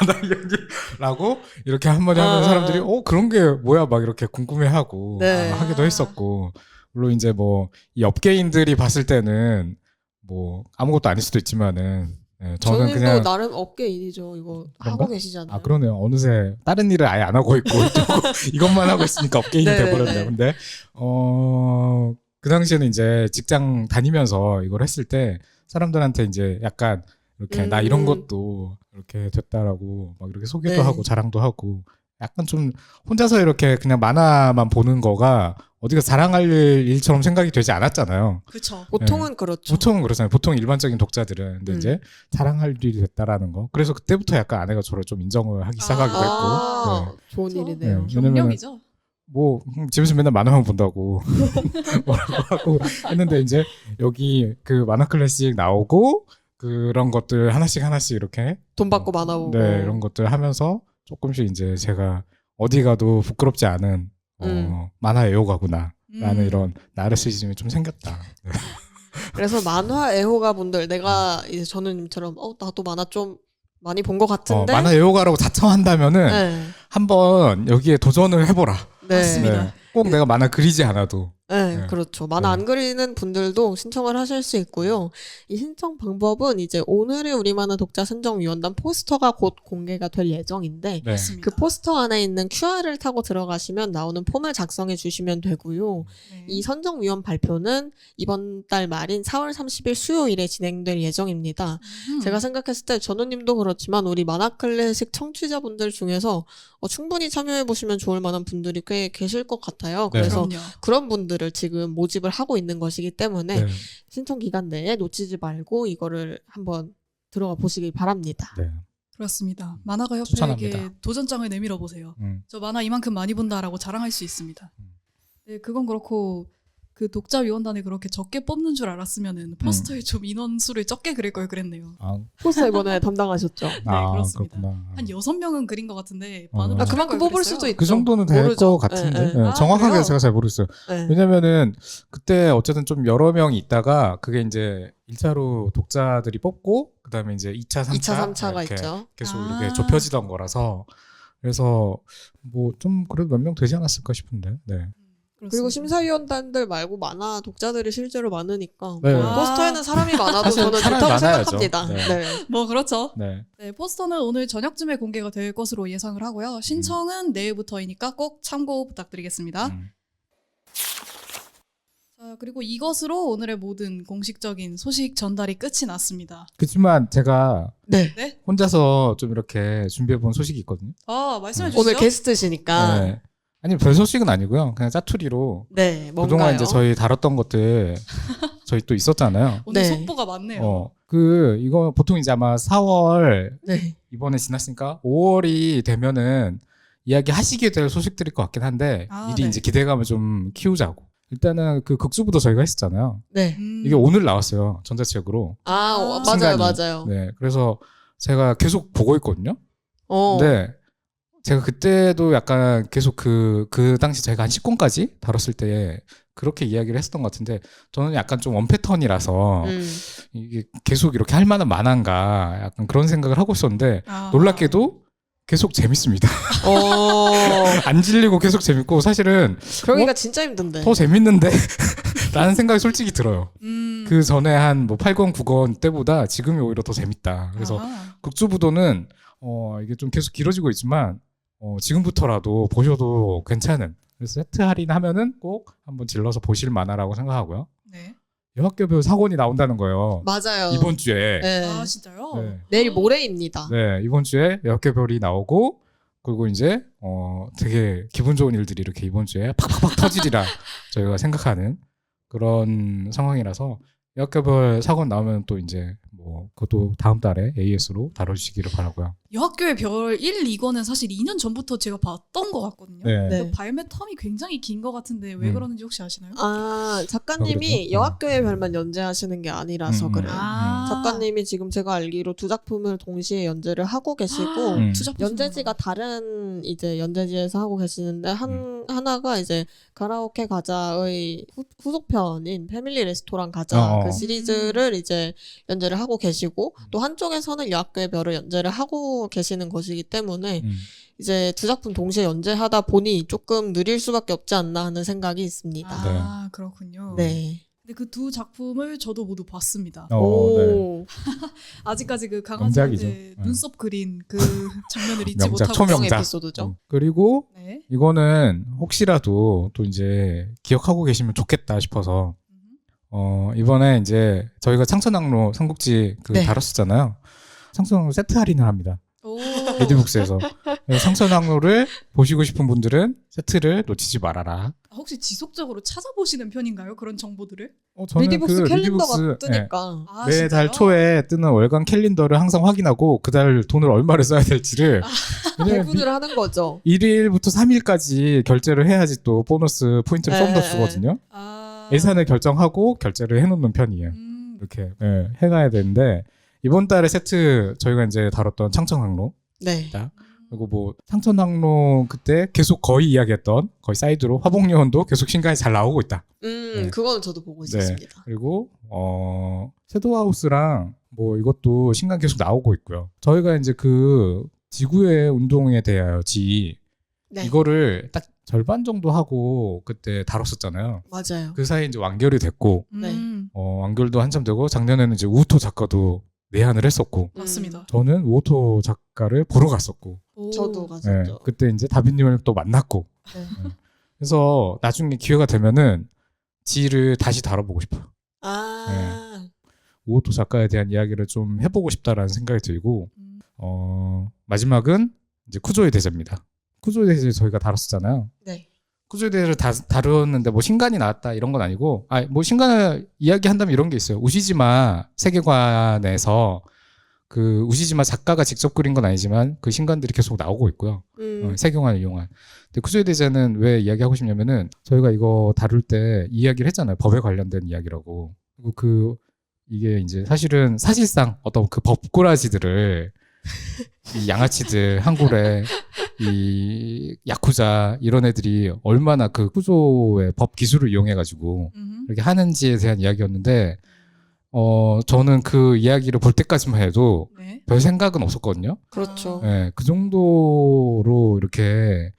만화 연기라고 이렇게 한마디 하면 사람들이 그런 게 뭐야 막 이렇게 궁금해하고 네. 하기도 했었고 물론 이제 뭐 이 업계인들이 봤을 때는 뭐 아무것도 아닐 수도 있지만은 저는 전우님도 그냥 나름 업계인이죠. 이거 그런가? 하고 계시잖아요. 그러네요. 어느새 다른 일을 아예 안 하고 있고 이것만 하고 있으니까 업계인이 네네네. 돼버렸네요. 근데 그 당시에는 이제 직장 다니면서 이걸 했을 때 사람들한테 이제 약간 이렇게 나 이런 것도 이렇게 됐다라고 막 이렇게 소개도 네. 하고 자랑도 하고 약간 좀 혼자서 이렇게 그냥 만화만 보는 거가 어디가 자랑할 일처럼 생각이 되지 않았잖아요. 그렇죠. 보통은 그렇죠. 보통은 그렇잖아요. 보통 일반적인 독자들은. 근데 음. 이제 자랑할 일이 됐다라는 거. 그래서 그때부터 약간 아내가 저를 좀 인정을 하기 시작하기도 했고. 좋은 그렇죠. 일이네요. 네. 왜냐면은 경력이죠. 뭐 집에서 맨날 만화만 본다고 뭐라고 하고 했는데 이제 여기 그 만화 클래식 나오고 그런 것들 하나씩 이렇게 돈 받고 만화 보고. 네, 이런 것들 하면서 조금씩 이제 제가 어디 가도 부끄럽지 않은 만화 애호가구나 라는 이런 나르시즘이 좀 생겼다. 네. 그래서 만화 애호가 분들 내가 이제 전우님처럼 나도 만화 좀 많이 본 것 같은데. 만화 애호가라고 자청한다면은 네. 한번 여기에 도전을 해보라. 네. 맞습니다. 네. 꼭 내가 만화 그리지 않아도. 네, 네. 그렇죠. 만화 네. 안 그리는 분들도 신청을 하실 수 있고요. 이 신청 방법은 이제 오늘의 우리만화 독자 선정위원단 포스터가 곧 공개가 될 예정인데 네. 맞습니다. 그 포스터 안에 있는 QR을 타고 들어가시면 나오는 폼을 작성해 주시면 되고요. 네. 이 선정위원 발표는 이번 달 말인 4월 30일 수요일에 진행될 예정입니다. 제가 생각했을 때 전우님도 그렇지만 우리 만화클래식 청취자분들 중에서 충분히 참여해 보시면 좋을 만한 분들이 꽤 계실 것 같아요. 네. 그래서 그럼요. 그런 분들을 지금 모집을 하고 있는 것이기 때문에 네. 신청 기간 내에 놓치지 말고 이거를 한번 들어가 보시기 바랍니다. 네. 그렇습니다. 만화가 협회에게 추천합니다. 도전장을 내밀어 보세요. 저 만화 이만큼 많이 본다라고 자랑할 수 있습니다. 네, 그건 그렇고 그 독자위원단을 그렇게 적게 뽑는 줄 알았으면은 포스터에 좀 인원수를 적게 그릴 걸 그랬네요. 포스터 이번에 담당하셨죠? 네, 그렇습니다. 그렇구나. 한 6명은 그린 것 같은데 어. 반으로 아, 그만큼 뽑을 수도 있죠. 그 정도는 될 모르죠. 것 같은데. 네, 네. 네, 정확하게 그래요? 제가 잘 모르겠어요. 네. 왜냐면은 그때 어쨌든 좀 여러 명이 있다가 그게 이제 1차로 독자들이 뽑고 그다음에 이제 2차, 3차 2차, 3차가 이렇게 있죠. 계속 아. 이렇게 좁혀지던 거라서 그래서 뭐 좀 그래도 몇 명 되지 않았을까 싶은데. 네. 그리고 심사위원단들 말고 만화 독자들이 실제로 많으니까 네. 뭐 포스터에는 사람이 많아도 사실 저는 사람이 좋다고 많아야죠. 생각합니다. 네. 네. 뭐 그렇죠. 네. 네, 포스터는 오늘 저녁쯤에 공개가 될 것으로 예상을 하고요. 신청은 내일부터이니까 꼭 참고 부탁드리겠습니다. 자, 그리고 이것으로 오늘의 모든 공식적인 소식 전달이 끝이 났습니다. 그렇지만 제가 네. 네? 혼자서 좀 이렇게 준비해 본 소식이 있거든요. 아, 말씀해 주시죠. 오늘 게스트시니까. 네. 아니 별 소식은 아니고요. 그냥 짜투리로 네, 뭔가요? 그동안 이제 저희 다뤘던 것들 저희 또 있었잖아요. 오늘 네. 속보가 많네요. 이거 보통 이제 아마 4월 네. 이번에 지났으니까 5월이 되면은 이야기 하시게 될 소식들일 것 같긴 한데 아, 미리 네. 이제 기대감을 좀 키우자고. 일단은 그 극수부도 저희가 했었잖아요. 네. 이게 오늘 나왔어요. 전자책으로. 맞아요, 신간이. 맞아요. 네. 그래서 제가 계속 보고 있거든요. 어. 근데 제가 그때도 약간 계속 그 당시 제가 한 10권까지 다뤘을 때 그렇게 이야기를 했었던 것 같은데 저는 약간 좀 원패턴이라서 이게 계속 이렇게 할 만한 만한가 약간 그런 생각을 하고 있었는데 놀랍게도 계속 재밌습니다. 안 질리고 계속 재밌고 사실은 그러기가 진짜 힘든데. 더 재밌는데 라는 생각이 솔직히 들어요. 그 전에 한 뭐 8권, 9권 때보다 지금이 오히려 더 재밌다. 그래서 극주부도는 이게 좀 계속 길어지고 있지만 지금부터라도 보셔도 괜찮은 그래서 세트 할인하면은 꼭 한번 질러서 보실 만하라고 생각하고요. 네. 여학교별 4권이 나온다는 거예요. 맞아요. 이번 주에. 네. 아 진짜요? 네. 내일 모레입니다. 네, 이번 주에 여학교별이 나오고 그리고 이제 되게 기분 좋은 일들이 이렇게 이번 주에 팍팍팍 터지리라 저희가 생각하는 그런 상황이라서 여학교별 4권 나오면 또 이제 뭐 그것도 다음 달에 AS로 다뤄주시기를 바라고요. 여학교의 별 1, 2권은 사실 2년 전부터 제가 봤던 것 같거든요. 네. 네. 발매 텀이 굉장히 긴 것 같은데 왜 그러는지 혹시 아시나요? 작가님이 그러죠. 여학교의 별만 연재하시는 게 아니라서 그래요. 아. 작가님이 지금 제가 알기로 두 작품을 동시에 연재를 하고 계시고 투잡 연재지가 다른 이제 연재지에서 하고 계시는데 하나가 이제 가라오케 가자의 후속편인 패밀리 레스토랑 가자 그 시리즈를 이제 연재를 하고 계시고 또 한쪽에서는 여학교의 별을 연재를 하고 계시는 것이기 때문에 이제 두 작품 동시에 연재하다 보니 조금 느릴 수밖에 없지 않나 하는 생각이 있습니다. 아 그렇군요. 네. 근데 그 두 작품을 저도 모두 봤습니다. 네. 오. 아직까지 그 명작이죠. 강아지한테 네. 눈썹 그린 그 장면을 잊지 명작, 못하고 초명작. 있어요. 에피소드죠. 그리고 네. 이거는 혹시라도 또 이제 기억하고 계시면 좋겠다 싶어서 이번에 이제 저희가 창천항로 삼국지 네. 다뤘었잖아요. 창천항로 세트 할인을 합니다. 오. 에듀북스에서 창천항로를 보시고 싶은 분들은 세트를 놓치지 말아라. 혹시 지속적으로 찾아보시는 편인가요? 그런 정보들을? 저는 리디북스 캘린더가 리디북스, 뜨니까. 아, 매달 진짜요? 초에 뜨는 월간 캘린더를 항상 확인하고 그달 돈을 얼마를 써야 될지를 왜냐면 배분을 하는 거죠. 1일부터 3일까지 결제를 해야지 또 보너스 포인트를 좀 더 주거든요. 아. 예산을 결정하고 결제를 해놓는 편이에요. 이렇게 해가야 되는데 이번 달에 세트 저희가 이제 다뤘던 창천항로 네. 그리고 뭐 창천항로 그때 계속 거의 이야기했던 거의 사이드로 화복요원도 계속 신간이 잘 나오고 있다. 네. 그거는 저도 보고 네. 있었습니다. 그리고 섀도우하우스랑 뭐 이것도 신간 계속 나오고 있고요. 저희가 이제 그 지구의 운동에 대하여 네. 이거를 딱 절반 정도 하고 그때 다뤘었잖아요. 맞아요. 그 사이에 이제 완결이 됐고 네. 완결도 한참 되고 작년에는 이제 우토 작가도 내한을 했었고 맞습니다. 저는 우토 작가를 보러 갔었고 오. 저도 갔었죠. 그때 이제 다빈님을 또 만났고 네. 그래서 나중에 기회가 되면은 지를 다시 다뤄보고 싶어요. 우토 작가에 대한 이야기를 좀 해보고 싶다라는 생각이 들고 마지막은 이제 쿠조의 대제입니다. 쿠조의 대제 저희가 다뤘었잖아요. 네. 쿠조의 대제를 다루었는데 뭐 신간이 나왔다 이런 건 아니고 뭐 신간을 이야기한다면 이런 게 있어요. 우시지마 세계관에서 그 우시지마 작가가 직접 그린 건 아니지만 그 신간들이 계속 나오고 있고요. 세계관을 이용한. 근데 쿠조의 대제는 왜 이야기하고 싶냐면은 저희가 이거 다룰 때 이야기를 했잖아요. 법에 관련된 이야기라고. 그리고 이게 이제 사실상 어떤 그 법꾸라지들을 이 양아치들 한골에 이 야쿠자 이런 애들이 얼마나 그 쿠조의 법 기술을 이용해가지고 이렇게 하는지에 대한 이야기였는데 저는 그 이야기를 볼 때까지만 해도 네. 별 생각은 없었거든요. 그렇죠. 네, 그 정도로 이렇게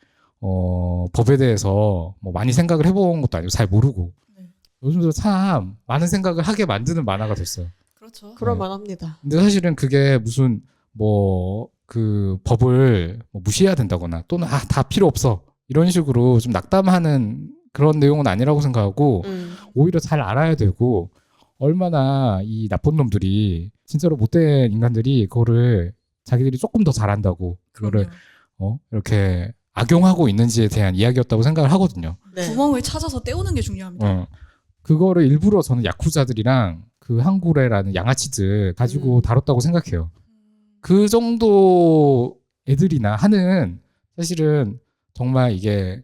법에 대해서 뭐 많이 생각을 해본 것도 아니고 잘 모르고 요즘도 참 많은 생각을 하게 만드는 만화가 됐어요. 그렇죠. 그럴만합니다. 근데 사실은 그게 무슨 뭐 그 법을 뭐 무시해야 된다거나 또는 다 필요 없어 이런 식으로 좀 낙담하는 그런 내용은 아니라고 생각하고 오히려 잘 알아야 되고 얼마나 이 나쁜 놈들이 진짜로 못된 인간들이 그거를 자기들이 조금 더 잘한다고 그거를 이렇게 악용하고 있는지에 대한 이야기였다고 생각을 하거든요. 네. 구멍을 찾아서 때우는 게 중요합니다. 그거를 일부러 저는 야쿠자들이랑 그 한구레라는 양아치들 가지고 다뤘다고 생각해요. 그 정도 애들이나 하는 사실은 정말 이게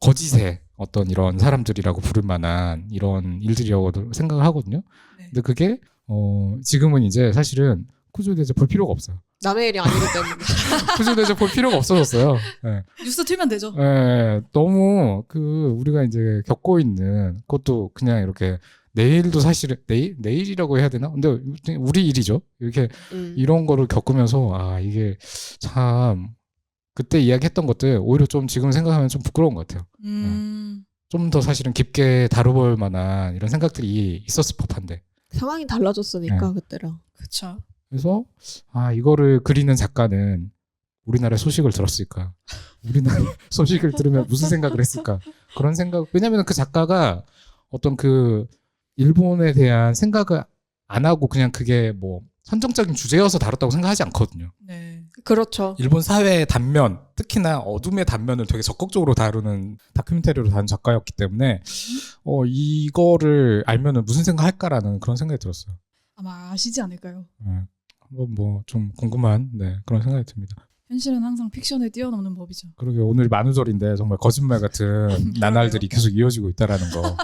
거짓에 어떤 이런 사람들이라고 부를 만한 이런 일들이라고 생각을 하거든요. 네. 근데 그게 지금은 이제 사실은 쿠즈 대접 볼 필요가 없어요. 남의 일이 아니기 때문에. 쿠즈 대접 볼 필요가 없어졌어요. 네. 뉴스 틀면 되죠. 네, 너무 우리가 이제 겪고 있는 그것도 그냥 이렇게 내일도 사실은 내일이라고 해야 되나? 근데 우리 일이죠. 이렇게 이런 거를 겪으면서 이게 참 그때 이야기했던 것들 오히려 좀 지금 생각하면 좀 부끄러운 것 같아요. 좀 더 사실은 깊게 다뤄볼 만한 이런 생각들이 있었을 법한데. 상황이 달라졌으니까 그때랑. 그쵸. 그래서 이거를 그리는 작가는 우리나라의 소식을 들었을까? 우리나라 소식을 들으면 무슨 생각을 했을까? 그런 생각. 왜냐하면 그 작가가 어떤 그 일본에 대한 생각을 안 하고 그냥 그게 뭐 선정적인 주제여서 다뤘다고 생각하지 않거든요. 네. 그렇죠. 일본 사회의 단면, 특히나 어둠의 단면을 되게 적극적으로 다루는 다큐멘터리로 다룬 작가였기 때문에 이거를 알면은 무슨 생각할까라는 그런 생각이 들었어요. 아마 아시지 않을까요? 뭐 좀 궁금한 그런 생각이 듭니다. 현실은 항상 픽션을 뛰어넘는 법이죠. 그러게 오늘 만우절인데 정말 거짓말 같은 나날들이 계속 이어지고 있다라는 거.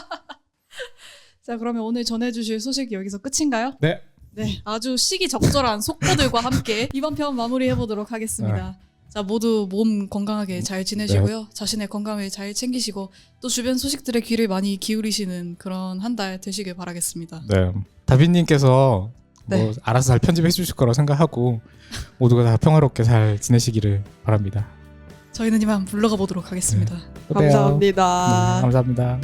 자, 그러면 오늘 전해주실 소식이 여기서 끝인가요? 네. 네, 아주 시기적절한 속보들과 함께 이번 편 마무리해보도록 하겠습니다. 자, 모두 몸 건강하게 잘 지내시고요. 자신의 건강을 잘 챙기시고 또 주변 소식들에 귀를 많이 기울이시는 그런 한 달 되시길 바라겠습니다. 네. 다빈님께서 네. 뭐 알아서 잘 편집해 주실 거라고 생각하고 모두가 다 평화롭게 잘 지내시기를 바랍니다. 저희는 이만 물러가 보도록 하겠습니다. 또 봬요. 감사합니다. 네, 감사합니다.